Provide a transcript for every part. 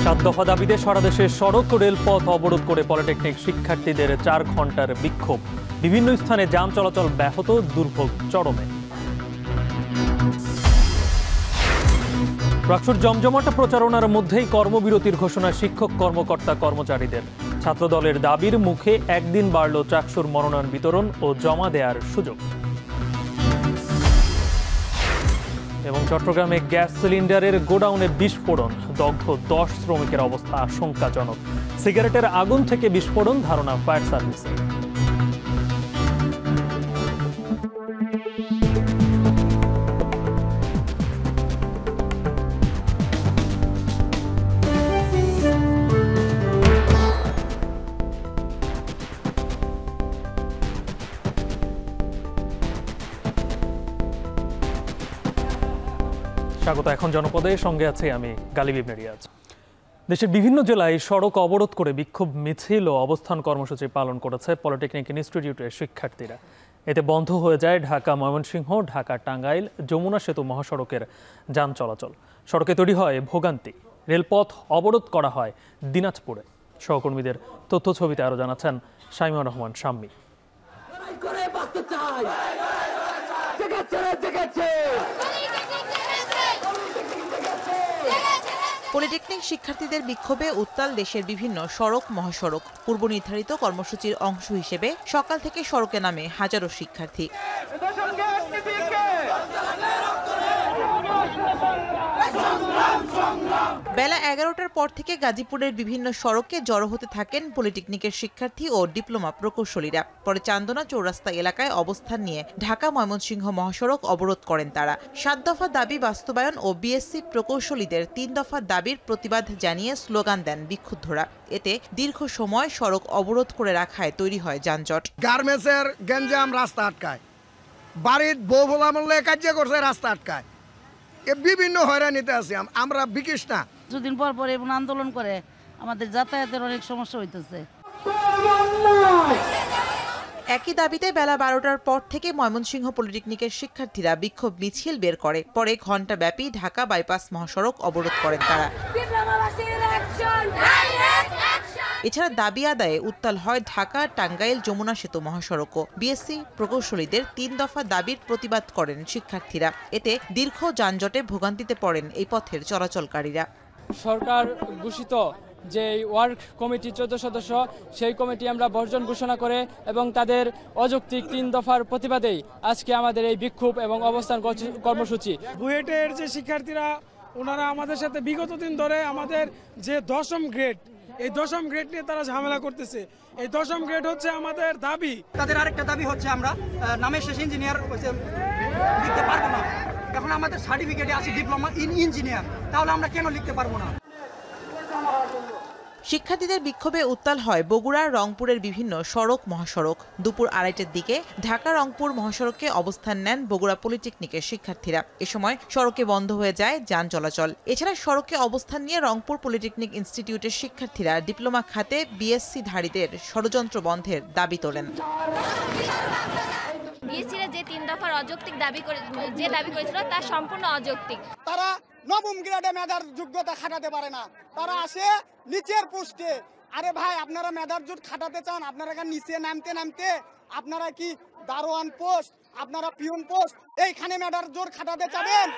সাত দফা দাবিতে সারা দেশে সড়ক ও রেলপথ অবরোধ করে পলিটেকনিক শিক্ষার্থীদের 4 ঘন্টার বিক্ষোভ। বিভিন্ন স্থানে যান চলাচল ব্যাহত, দুর্ভোগ চরমে। রাকসুর জমজমাট প্রচারণার মধ্যেই কর্মবিরতির ঘোষণা শিক্ষক কর্মকর্তা কর্মচারীদের। ছাত্রদলের দাবির মুখে একদিন বাড়ল চাকসুর মনোনয়ন বিতরণ ও জমা দেওয়ার সুযোগ। এবং চট্টগ্রামে গ্যাস সিলিন্ডারের গোডাউনে বিস্ফোরণ, দগ্ধ 10 শ্রমিকের অবস্থা আশঙ্কাজনক। সিগারেটের আগুন থেকে বিস্ফোরণ, ধারণা ফায়ার সার্ভিসে। স্বাগত। এখন জনপদে, সঙ্গে আছে আমি গালিব ইবনে রিয়াজ। দেশের বিভিন্ন জেলায় সড়ক অবরোধ করে বিক্ষোভ মিছিল ও অবস্থান কর্মসূচি পালন করেছে পলিটেকনিক ইনস্টিটিউটের শিক্ষার্থীরা। এতে বন্ধ হয়ে যায় ঢাকা ময়মনসিংহ, ঢাকা টাঙ্গাইল যমুনা সেতু মহাসড়কের যান চলাচল। সড়কে তৈরি হয় ভোগান্তি। রেলপথ অবরোধ করা হয় দিনাজপুরে। সহকর্মীদের তথ্য ছবিতে আরো জানাচ্ছেন শাইমা রহমান শাম্মী। পলিটেকনিক শিক্ষার্থীদের বিক্ষোভে উত্তাল দেশের বিভিন্ন সড়ক মহাসড়ক। পূর্ব নির্ধারিত কর্মসূচির অংশ হিসেবে সকাল থেকে সড়কে নামে হাজারো শিক্ষার্থী। বেলা 11টার পর থেকে গাজীপুরের বিভিন্ন সড়কে জড়ো হতে থাকেন পলিটেকনিকের শিক্ষার্থী ও ডিপ্লোমা প্রকৌশলীরা। পরে চান্দনা চৌরাস্তা এলাকায় অবস্থান নিয়ে ঢাকা ময়মনসিংহ মহাসড়ক অবরোধ করেন তারা। 7 দফা দাবি বাস্তবায়ন ও বিএসসি প্রকৌশলীদের 3 দফা দাবির প্রতিবাদ জানিয়ে স্লোগান দেন বিক্ষুব্ধরা। এতে দীর্ঘ সময় সড়ক অবরোধ করে রাখায় তৈরি হয় যানজট। গার্মেন্টসের গেঞ্জাম রাস্তা আটকায়, বাড়ির বউ ভোলা মূল্যে কার্য করছে রাস্তা আটকায়। বিভিন্ন হয়রানিতে আছি আমরা, বিকিস না। দুদিন পর পর এবং আন্দোলন করে আমাদের যাতায়াতের অনেক সমস্যা হইতেছে। একই দাবিতে বেলা 12টার পর থেকে ময়মনসিংহ পলিটেকনিকের শিক্ষার্থীরা বিক্ষোভ মিছিল বের করে। পরে ঘণ্টাব্যাপী ঢাকা বাইপাস মহাসড়ক অবরোধ করেন তারা। এছাড়া দাবি আদায়ে উত্তাল হয় ঢাকা টাঙ্গাইল যমুনা সেতু মহাসড়কও। বিএসসি প্রকৌশলীদের 3 দফা দাবির প্রতিবাদ করেন শিক্ষার্থীরা। এতে দীর্ঘ যানজটে ভোগান্তিতে পড়েন এই পথের চলাচলকারীরা। সরকার ঘোষিত যে ওয়ার্ক কমিটি 14 সদস্য, সেই কমিটি আমরা বর্জন ঘোষণা করে এবং তাদের অযৌক্তিক 3 দফার প্রতিবাদেই আজকে আমাদের এই বিক্ষোভ এবং অবস্থান কর্মসূচি। বুয়েটের যে শিক্ষার্থীরা, ওনারা আমাদের সাথে বিগত দিন ধরে আমাদের যে 10ম গ্রেড, এই 10ম গ্রেড নিয়ে তারা ঝামেলা করতেছে। এই 10ম গ্রেড হচ্ছে আমাদের দাবি। তাদের আরেকটা দাবি হচ্ছে আমরা নামের শেষ ইঞ্জিনিয়ার লিখতে পারবো না। এখন আমাদের সার্টিফিকেটে আছে ডিপ্লোমা ইন ইঞ্জিনিয়ার, তাহলে আমরা কেন লিখতে পারবো না? শিক্ষার্থীদের বিক্ষোভে উত্তাল হয় বগুড়ার রংপুরের বিভিন্ন সড়ক মহাসড়ক। দুপুর 2:30টার দিকে ঢাকা রংপুর মহাসড়কে অবস্থান নেন বগুড়া পলিটেকনিকের শিক্ষার্থীরা। এ সময় সড়কে বন্ধ হয়ে যায় যান চলাচল। এছাড়া সড়কে অবস্থান নিয়ে রংপুর পলিটেকনিক ইনস্টিটিউটের শিক্ষার্থীরা ডিপ্লোমা খাতে বিএসসি ধারীদের ষড়যন্ত্র বন্ধের দাবি তোলেন। বিএসসিরা যে 3 দফার অযৌক্তিক দাবি করেছিল তা সম্পূর্ণ অযৌক্তিক। তারা নবম গ্রেডে মেধার যোগ্যতা খাটাতে পারে না, তারা আসে নিচের পোস্টে। আরে ভাই, আপনারা মেধার জোট খাটাতে চান, আপনারা নিচে নামতে আপনারা কি দারোয়ান পোস্ট, আপনারা পিয়ন পোস্ট, এইখানে মেধার জোট খাটাতে চাবেন?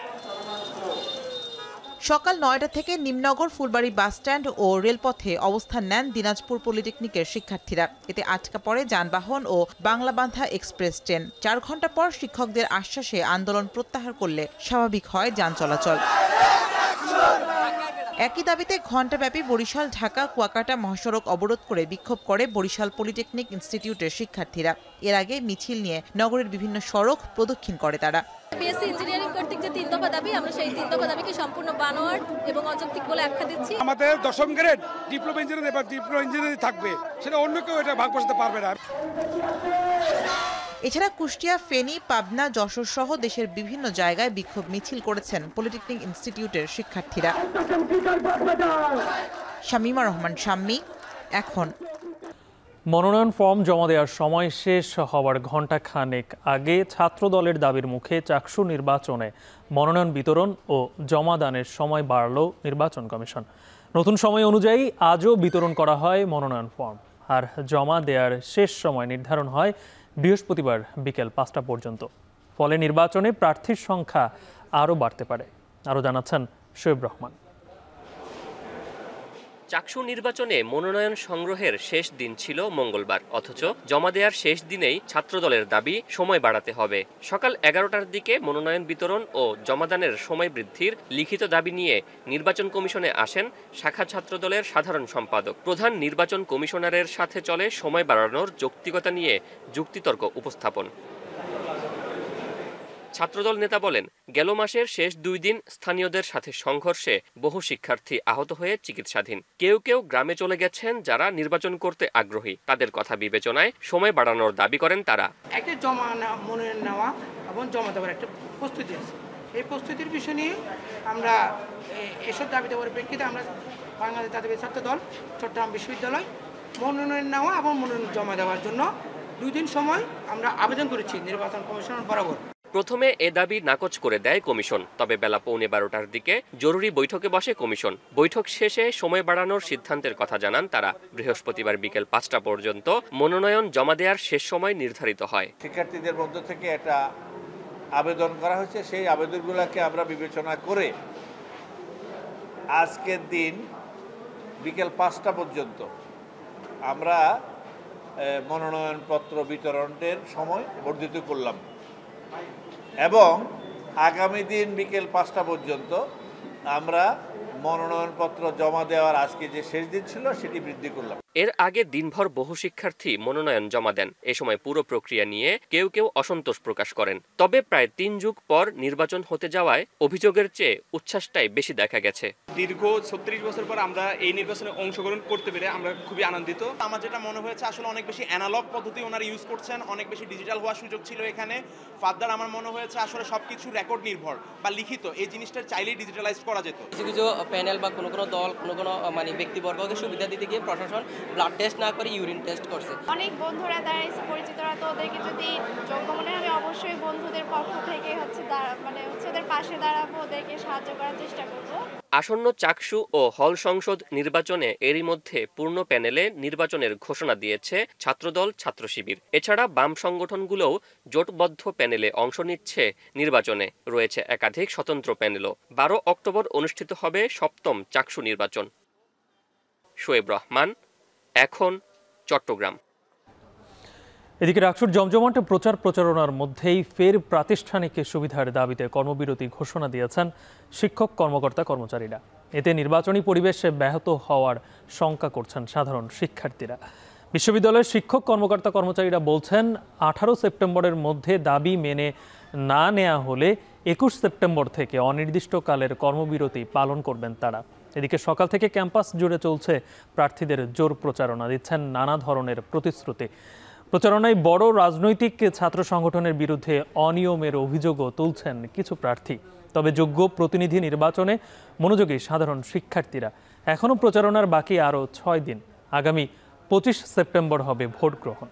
সকাল 9টা থেকে নিমনগর ফুলবাড়ি বাসস্ট্যান্ড ও রেলপথে অবস্থান নেন দিনাজপুর পলিটেকনিকের শিক্ষার্থীরা। এতে আটকা পড়ে যানবাহন ও বাংলাবান্ধা এক্সপ্রেস ট্রেন। 4 ঘন্টা পর শিক্ষকদের আশ্বাসে আন্দোলন প্রত্যাহার করলে স্বাভাবিক হয় যান চলাচল। একই দাবিতে ঘণ্টাব্যাপী বরিশাল ঢাকা কুয়াকাটা মহাসড়ক অবরোধ করে বিক্ষোভ করে বরিশাল পলিটেকনিক ইনস্টিটিউটের শিক্ষার্থীরা। এর আগে মিছিল নিয়ে নগরের বিভিন্ন সড়ক প্রদক্ষিণ করে তারা। বিএসসি ইঞ্জিনিয়ারিং কর্তৃক যে 3 দফা দাবি, আমরা সেই 3 দফা দাবিকে সম্পূর্ণ বানোয়াট এবং অযৌক্তিক বলে আখ্যা দিচ্ছি। আমাদের 10ম গ্রেড ডিপ্লোমা ইঞ্জিনিয়ার এবং ডিপ্লোমা ইঞ্জিনিয়ার থাকবে, সেটা অন্য কেউ এটা ভাগ বসাতে পারবে না। এছাড়া কুষ্টিয়া, ফেনী, পাবনা, যশোর সহ দেশের বিভিন্ন জায়গায় বিক্ষোভ মিছিল করেছেন পলিটেকনিক ইনস্টিটিউটের শিক্ষার্থীরা। শামীমা রহমান শাম্মী, এখন। মনোনয়ন ফর্ম জমা দেওয়ার সময় শেষ হওয়ার ঘণ্টাখানেক আগে ছাত্রদলের দাবির মুখে চাকসু নির্বাচনে মনোনয়ন বিতরণ ও জমা দানের সময় বাড়ল নির্বাচন কমিশন। নতুন সময় অনুযায়ী আজও বিতরণ করা হয় মনোনয়ন ফর্ম, আর জমা দেওয়ার শেষ সময় নির্ধারণ হয় বৃহস্পতিবার বিকেল 5টা পর্যন্ত। ফলে নির্বাচনে প্রার্থীর সংখ্যা আরও বাড়তে পারে। আরও জানাচ্ছেন শোয়েব রহমান। চাকসু নির্বাচনে মনোনয়ন সংগ্রহের শেষ দিন ছিল মঙ্গলবার, অথচ জমা দেওয়ার শেষ দিনেই ছাত্রদলের দাবি সময় বাড়াতে হবে। সকাল 11টার দিকে মনোনয়ন বিতরণ ও জমাদানের সময় বৃদ্ধির লিখিত দাবি নিয়ে নির্বাচন কমিশনে আসেন শাখা ছাত্রদলের সাধারণ সম্পাদক। প্রধান নির্বাচন কমিশনারের সাথে চলে সময় বাড়ানোর যৌক্তিকতা নিয়ে যুক্তিতর্ক উপস্থাপন। ছাত্রদল নেতা বলেন, গেল মাসের শেষ 2 দিন স্থানীয়দের সাথে সংঘর্ষে বহু শিক্ষার্থী আহত হয়ে চিকিৎসাধীন। কেউ কেউ গ্রামে চলে গেছেন যারা নির্বাচন করতে আগ্রহী। তাদের কথা বিবেচনায় সময় বাড়ানোর দাবি করেন তারা। একটা মনোনয়ন নেওয়া এবং জমা দেওয়ার একটা প্রস্তুতি আছে। এই প্রস্তুতির বিষয় নিয়ে আমরা এসব দাবি দেওয়ার প্রেক্ষিতে আমরা বাংলাদেশ জাতীয় ছাত্রদল চট্টগ্রাম বিশ্ববিদ্যালয় মনোনয়ন নেওয়া এবং মনোনয়ন জমা দেওয়ার জন্য 2 দিন সময় আমরা আবেদন করেছি নির্বাচন কমিশনের বরাবর। প্রথমে এ দাবি নাকচ করে দেয় কমিশন, তবে বেলা 11:15টার দিকে জরুরি বৈঠকে বসে কমিশন। বৈঠক শেষে সময় বাড়ানোর সিদ্ধান্তের কথা জানান তারা। বৃহস্পতিবার বিকেল 5টা পর্যন্ত মনোনয়ন জমা দেওয়ার শেষ সময় নির্ধারিত হয়। শিক্ষার্থীদের মধ্য থেকে একটা আবেদন করা হয়েছে, সেই আবেদনগুলোকে আমরা বিবেচনা করে আজকের দিন বিকেল 5টা পর্যন্ত আমরা মনোনয়নপত্র বিতরণের সময় বর্ধিত করলাম এবং আগামী দিন বিকেল 5টা পর্যন্ত আমরা মনোনয়নপত্র জমা দেওয়ার আজকে যে শেষ দিন ছিল সেটি বৃদ্ধি করলাম। এর আগে দিনভর বহু শিক্ষার্থী মনোনয়ন জমা দেন। এ সময় পুরো প্রক্রিয়া নিয়ে কেউ কেউ অসন্তোষ প্রকাশ করেন। তবে প্রায় 3 যুগ পর নির্বাচন হতে যাওয়ায় অভিযোগের চেয়ে উচ্ছ্বাসটাই বেশি দেখা গেছে। দীর্ঘ 36 বছর পর আমরা এই নির্বাচনে অংশগ্রহণ করতে পেরে আমরা খুবই আনন্দিত। আমার যেটা মনে হয়েছে আসলে অনেক বেশি অ্যানালগ পদ্ধতি ওনারা ইউজ করছেন, অনেক বেশি ডিজিটাল হওয়ার সুযোগ ছিল এখানে। ফার্দার আমার মনে হয়েছে আসলে সবকিছু রেকর্ড নির্ভর বা লিখিত এই জিনিসটা চাইলেই ডিজিটালাইজ করা যেত। কিছু প্যানেল বা কোনো দল কোনো মানে ব্যক্তিবর্গকে সুবিধা দিতে গিয়ে প্রশাসন ব্লাড টেস্ট না করে ইউরিন টেস্ট করছে। অনেক বন্ধুরা দাঁড়াইছে, পরিচিতরা, তো ওদেরকে যদি যোগ্য মনে হয় আমি অবশ্যই বন্ধুদের পক্ষ থেকে ওদের পাশে দাঁড়াবো, ওদেরকে সাহায্য করার চেষ্টা করব। আসন্ন চাকসু ও হল সংসদ নির্বাচনে এরই মধ্যে পূর্ণ প্যানেলে নির্বাচনের ঘোষণা দিয়েছে ছাত্রদল, ছাত্র শিবির। এছাড়া বাম সংগঠনগুলোও জোটবদ্ধ প্যানেলে অংশ নিচ্ছে। নির্বাচনে রয়েছে একাধিক স্বতন্ত্র প্যানেলও। 12 অক্টোবর অনুষ্ঠিত হবে 7ম চাকসু নির্বাচন। শোয়েব রহমান, এখন চট্টগ্রাম। এদিকে রাকসুর জমজমাট প্রচারণার মধ্যেই ফের প্রাতিষ্ঠানিক সুবিধার দাবিতে কর্মবিরতি ঘোষণা দিয়েছেন শিক্ষক কর্মকর্তা কর্মচারীরা। এতে নির্বাচনী পরিবেশে ব্যাহত হওয়ার শঙ্কা করছেন সাধারণ শিক্ষার্থীরা। বিশ্ববিদ্যালয়ের শিক্ষক কর্মকর্তা কর্মচারীরা বলছেন, 18 সেপ্টেম্বরের মধ্যে দাবি মেনে না নেওয়া হলে 21 সেপ্টেম্বর থেকে অনির্দিষ্টকালের কর্মবিরতি পালন করবেন তারা। এদিকে সকাল থেকে ক্যাম্পাস জুড়ে চলছে প্রার্থীদের জোর প্রচারণা, দিচ্ছেন নানা ধরনের প্রতিশ্রুতি। প্রচারণায় বড় রাজনৈতিক ছাত্র সংগঠনের বিরুদ্ধে অনিয়মের অভিযোগও তুলছেন কিছু প্রার্থী। তবে যোগ্য প্রতিনিধি নির্বাচনে মনোযোগী সাধারণ শিক্ষার্থীরা। এখনও প্রচারণার বাকি আরও 6 দিন। আগামী 25 সেপ্টেম্বর হবে ভোট গ্রহণ।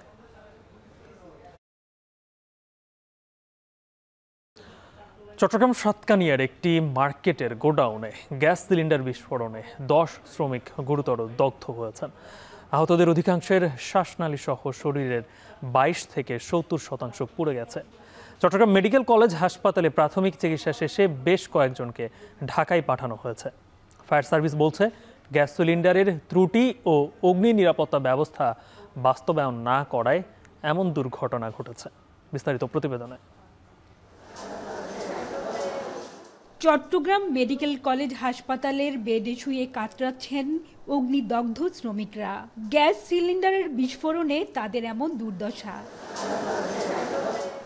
চট্টগ্রাম সাতকানিয়ার একটি মার্কেটের গোডাউনে গ্যাস সিলিন্ডার বিস্ফোরণে 10 শ্রমিক গুরুতর দগ্ধ হয়েছেন। আহতদের অধিকাংশের শ্বাসনালী সহ শরীরের 22 থেকে 70% পুড়ে গেছে। চট্টগ্রাম মেডিকেল কলেজ হাসপাতালে প্রাথমিক চিকিৎসা শেষে বেশ কয়েকজনকে ঢাকায় পাঠানো হয়েছে। ফায়ার সার্ভিস বলছে, গ্যাস সিলিন্ডারের ত্রুটি ও অগ্নি নিরাপত্তা ব্যবস্থা বাস্তবায়ন না করায় এমন দুর্ঘটনা ঘটেছে। বিস্তারিত প্রতিবেদনে। চট্টগ্রাম মেডিকেল কলেজ হাসপাতালের বেডে শুয়ে কাতরাচ্ছেন অগ্নিদগ্ধ শ্রমিকরা। গ্যাস সিলিন্ডারের বিস্ফোরণে তাদের এমন দুর্দশা।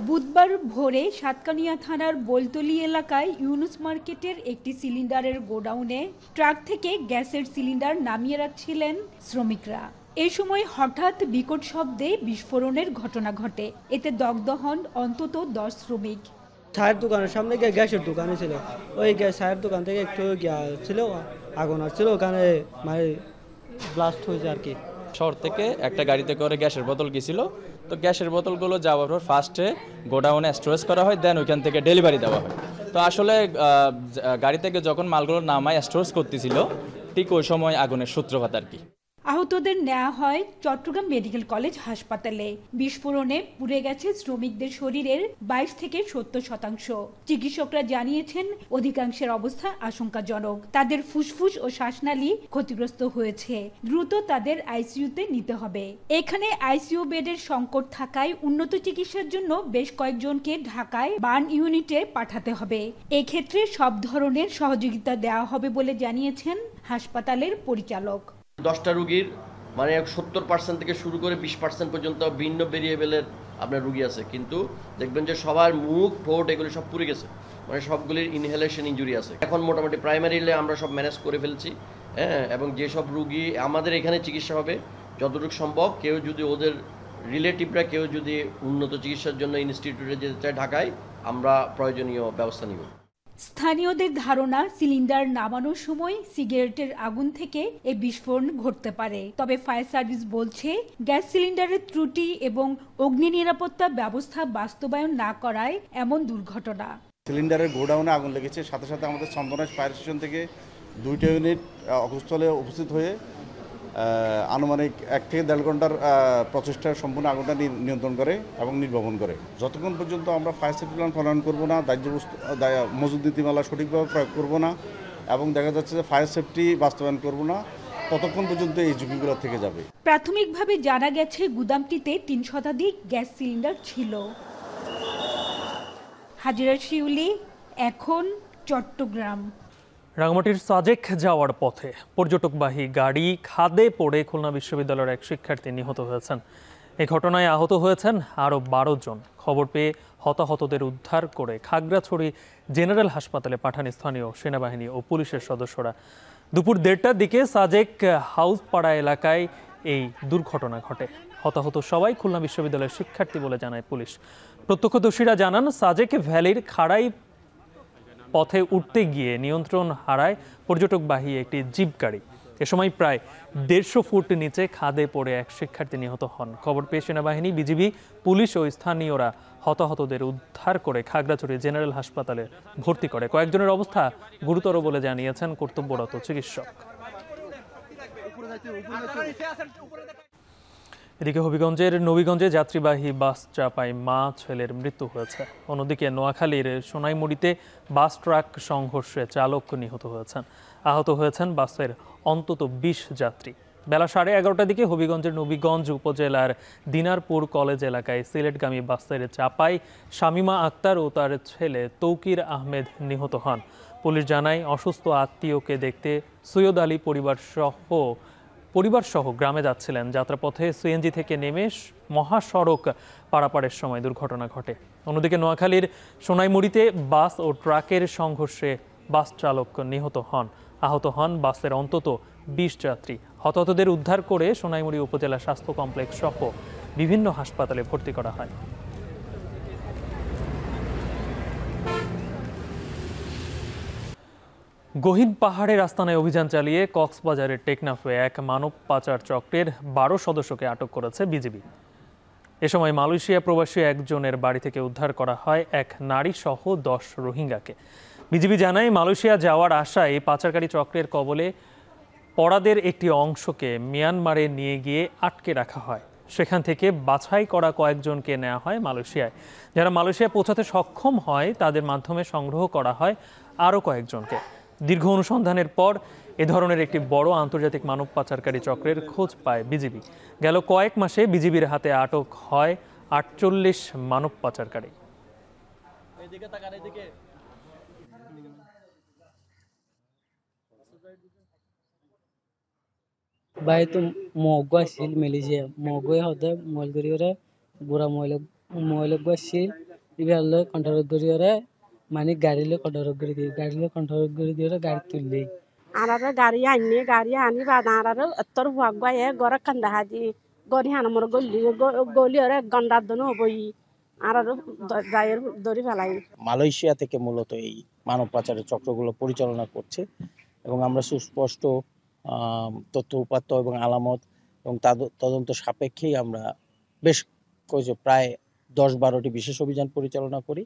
বুধবার ভোরে সাতকানিয়া থানার বোলতলি এলাকায় ইউনুস মার্কেটের একটি সিলিন্ডারের গোডাউনে ট্রাক থেকে গ্যাসের সিলিন্ডার নামিয়ে রাখছিলেন শ্রমিকরা। এ সময় হঠাৎ বিকট শব্দে বিস্ফোরণের ঘটনা ঘটে। এতে দগ্ধ হন অন্তত 10 শ্রমিক। চায়ের দোকানের সামনে গ্যাসের দোকানে ছিল, ওই চায়ের দোকান থেকে একটু ছিল, আগুন আসছিল, ওখানে মানে ব্লাস্ট হয়েছে আর কি। শহর থেকে একটা গাড়িতে করে গ্যাসের বোতল গেছিল, তো গ্যাসের বোতলগুলো যাওয়ার পর ফার্স্টে গোডাউনে স্টোরেজ করা হয়, দেন ওইখান থেকে ডেলিভারি দেওয়া হয়। তো আসলে গাড়ি থেকে যখন মালগুলো নামায় স্টোরেজ করতেছিল, ঠিক ওই সময় আগুনের সূত্রপাত আর কি। আহতদের নেওয়া হয় চট্টগ্রাম মেডিকেল কলেজ হাসপাতালে। বিস্ফোরণে পুড়ে গেছে শ্রমিকদের শরীরের 22 থেকে 70%। চিকিৎসকরা জানিয়েছেন অধিকাংশের অবস্থা আশঙ্কাজনক। তাদের ফুসফুস ও শ্বাসনালী ক্ষতিগ্রস্ত হয়েছে, দ্রুত তাদের আইসিইউতে নিতে হবে। এখানে আইসিইউ বেডের সংকট থাকায় উন্নত চিকিৎসার জন্য বেশ কয়েকজনকে ঢাকায় বার্ন ইউনিটে পাঠাতে হবে। এক্ষেত্রে সব ধরনের সহযোগিতা দেওয়া হবে বলে জানিয়েছেন হাসপাতালের পরিচালক। 10টা রুগীর মানে 70% থেকে শুরু করে 20% পর্যন্ত ভিন্ন ভেরিয়েবলের আপনার রুগী আছে, কিন্তু দেখবেন যে সবার মুখ ঠোঁট এগুলি সব পুড়ে গেছে, মানে সবগুলির ইনহেলেশন ইনজুরি আছে। এখন মোটামুটি প্রাইমারিলে আমরা সব ম্যানেজ করে ফেলছি, হ্যাঁ, এবং যেসব রুগী আমাদের এখানে চিকিৎসা হবে যতটুকু সম্ভব, কেউ যদি ওদের রিলেটিভরা কেউ যদি উন্নত চিকিৎসার জন্য ইনস্টিটিউটে যেতে চায় ঢাকায়, আমরা প্রয়োজনীয় ব্যবস্থা নিব। স্থানীয়দের ধারণা সিলিন্ডার নামানোর সময় সিগারেটের আগুন থেকে এই বিস্ফোরণ ঘটতে পারে। তবে ফায়ার সার্ভিস বলছে গ্যাস সিলিন্ডারের ত্রুটি এবং অগ্নি নিরাপত্তা ব্যবস্থা বাস্তবায়ন না করায় এমন দুর্ঘটনা। সিলিন্ডারের গোডাউনে আগুন লেগেছে, সাথে সাথে আমাদের চন্দনা ফায়ার স্টেশন থেকে 2টা ইউনিট ঘটনাস্থলে উপস্থিত হয়ে আনুমানিক 1 থেকে 1.5 ঘন্টার প্রচেষ্টায় সম্পূর্ণ আগুনটা নিয়ন্ত্রণ করে এবং নির্বাপন করে। যতক্ষণ পর্যন্ত আমরা ফায়ার সেফটি প্ল্যান প্রণয়ন করবো না, মজুদ নীতিমালা সঠিকভাবে প্রয়োগ করবো না এবং দেখা যাচ্ছে যে ফায়ার সেফটি বাস্তবায়ন করবো না, ততক্ষণ পর্যন্ত এই ঝুঁকিগুলো থেকে যাবে। প্রাথমিকভাবে জানা গেছে গুদামটিতে 3 শতাধিক গ্যাস সিলিন্ডার ছিল। হাজিরা শিউলি, এখন চট্টগ্রাম। রাঙামাটির সাজেক যাওয়ার পথে পর্যটকবাহী গাড়ি খাদে পড়ে খুলনা বিশ্ববিদ্যালয়ের এক শিক্ষার্থী নিহত হয়েছেন। এই ঘটনায় আহত হয়েছেন আরও 12 জন। খবর পেয়ে হতাহতদের উদ্ধার করে খাগড়াছড়ি জেনারেল হাসপাতালে পাঠান স্থানীয় সেনাবাহিনী ও পুলিশের সদস্যরা। দুপুর 1:30টার দিকে সাজেক হাউসপাড়া এলাকায় এই দুর্ঘটনা ঘটে। হতাহত সবাই খুলনা বিশ্ববিদ্যালয়ের শিক্ষার্থী বলে জানায় পুলিশ। প্রত্যক্ষদর্শীরা জানান সাজেক ভ্যালির খাড়াই পথে উঠতে গিয়ে নিয়ন্ত্রণ হারায় পর্যটকবাহী একটি জিপ গাড়ি। এ সময় প্রায় 150 ফুট নিচে খাদে পড়ে এক শিক্ষার্থী নিহত হন। খবর পেয়ে সেনাবাহিনী, বিজিবি, পুলিশ ও স্থানীয়রা হতাহতদের উদ্ধার করে খাগড়াছড়ি জেনারেল হাসপাতালে ভর্তি করে। কয়েকজনের অবস্থা গুরুতর বলে জানিয়েছেন কর্তব্যরত চিকিৎসক। এদিকে হবিগঞ্জের নবীগঞ্জে যাত্রীবাহী বাস চাপায় মা ছেলের মৃত্যু হয়েছে। অন্যদিকে নোয়াখালীর সোনাইমুড়িতে বাস ট্রাক সংঘর্ষে চালক নিহত হয়েছেন। আহত হয়েছেন বাসের অন্তত 20 যাত্রী। বেলা 11:30টার দিকে হবিগঞ্জের নবীগঞ্জ উপজেলার দিনারপুর কলেজ এলাকায় সিলেটগামী বাসের চাপায় শামিমা আক্তার ও তার ছেলে তৌকির আহমেদ নিহত হন। পুলিশ জানায় অসুস্থ আত্মীয়কে দেখতে সৈয়দ আলী পরিবারসহ গ্রামে যাচ্ছিলেন। যাত্রাপথে সিএনজি থেকে নেমে মহাসড়ক পারাপারের সময় দুর্ঘটনা ঘটে। অন্যদিকে নোয়াখালীর সোনাইমুড়িতে বাস ও ট্রাকের সংঘর্ষে বাস চালক নিহত হন। আহত হন বাসের অন্তত 20 যাত্রী। হতাহতদের উদ্ধার করে সোনাইমুড়ি উপজেলা স্বাস্থ্য কমপ্লেক্স সহ বিভিন্ন হাসপাতালে ভর্তি করা হয়। গহীন পাহাড়ের আস্তানায় অভিযান চালিয়ে কক্সবাজারের টেকনাফে এক মানব পাচার চক্রের 12 সদস্যকে আটক করেছে বিজিবি। এ সময় মালয়েশিয়া প্রবাসী একজনের বাড়ি থেকে উদ্ধার করা হয় এক নারী সহ 10 রোহিঙ্গাকে। বিজিবি জানায় মালয়েশিয়া যাওয়ার আশায় পাচারকারী চক্রের কবলে পড়াদের একটি অংশকে মিয়ানমারে নিয়ে গিয়ে আটকে রাখা হয়। সেখান থেকে বাছাই করা কয়েকজনকে নেওয়া হয় মালয়েশিয়ায়। যারা মালয়েশিয়া পৌঁছাতে সক্ষম হয় তাদের মাধ্যমে সংগ্রহ করা হয় আরও কয়েকজনকে। দীর্ঘ অনুসন্ধানের পর এ ধরনের একটি বড় আন্তর্জাতিক মানব পাচারকারী চক্রের খোঁজ পায় বিজিবি। গেল কয়েক মাসে বিজিবির হাতে আটক হয় 48 মানব পাচারকারী। ভাই তো মগা শিল মেলিছে মগই হতে মল দরিয়রে বুড়া ময়লক শিল ইবালে কন্ট্রোল দরিয়রে মানে গাড়িলে কন্ট্রোল করে দিয়ে গাড়িলে কন্ট্রোল করে দিয়ে গাড়ি তুললে আনারে গাড়ি আনি বাদ আনারে উত্তর হুয়াক গায়ে গড় কান্দা হাজি গড়ি হানমর গলি ওরে গন্ডার দন হবই আর গায়ের দড়ি ফেলাই। মালয়েশিয়া থেকে মূলত এই মানব পাচারের চক্রগুলো পরিচালনা করছে এবং আমরা সুস্পষ্ট তথ্য উপাত্ত এবং আলামত এবং তদন্ত সাপেক্ষেই আমরা বেশ প্রায় 10-12টি বিশেষ অভিযান পরিচালনা করি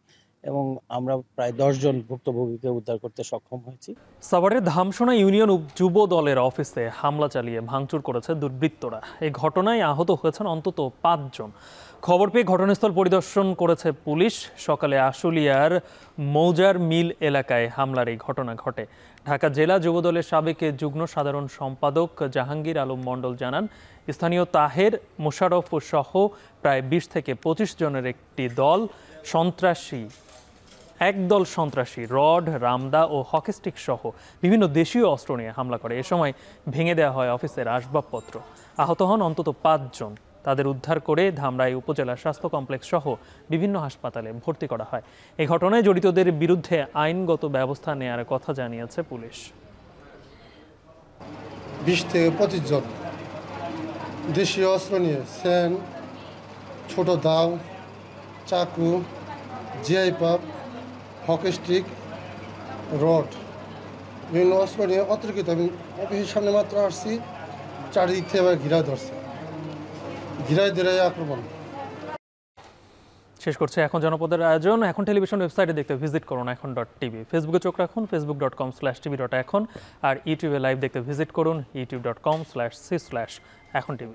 এবং আমরা প্রায় 10 জন ভুক্তভোগীকে উদ্ধার করতে সক্ষম হয়েছি। সাভারের ধামসোনা ইউনিয়ন যুব দলের অফিসে হামলা চালিয়ে ভাঙচুর করেছে দুর্বৃত্তরা। এই ঘটনায় আহত হয়েছেন অন্তত 5 জন। খবর পেয়ে ঘটনাস্থল পরিদর্শন করেছে পুলিশ। সকালে আশুলিয়ার মৌজার মিল এলাকায় হামলার এই ঘটনা ঘটে। ঢাকা জেলা যুবদলের সাবেক যুগ্ম সাধারণ সম্পাদক জাহাঙ্গীর আলম মণ্ডল জানান, স্থানীয় তাহের, মোশাররফ সহ প্রায় 20 থেকে 25 জনের একদল সন্ত্রাসী রড, রামদা ও হকিস্টিক সহ বিভিন্ন দেশীয় অস্ত্র নিয়ে হামলা করে। এ সময় ভেঙে দেওয়া হয় অফিসের আসবাবপত্র। আহত হন অন্তত 5 জন। তাদের উদ্ধার করে ধামরাই উপজেলা স্বাস্থ্য কমপ্লেক্স সহ বিভিন্ন হাসপাতালে ভর্তি করা হয়। এই ঘটনায় জড়িতদের বিরুদ্ধে আইনগত ব্যবস্থা নেওয়ার কথা জানিয়েছে পুলিশ। 20 থেকে 25 জন দেশীয় অস্ত্র নিয়ে সেন, ছোট দাও, চাকু, জিআই পাপ, হকি স্টিক, রড, বিভিন্ন অস্ত্র নিয়ে অতর্কিত। আমি অফিসের সামনে মাত্র আসছি, চারিদিক থেকে আবার ঘিরা ধরছে, ঘিরাই ধীরাই আক্রমণ। শেষ করছে এখন জনপদের আয়োজন। এখন টেলিভিশন ওয়েবসাইটে দেখতে ভিজিট করুন এখন.tv, ফেসবুকে চোখ রাখুন facebook.com/tv.এখন, আর ইউটিউবে লাইভ দেখতে ভিজিট করুন youtube.com/c/এখন TV।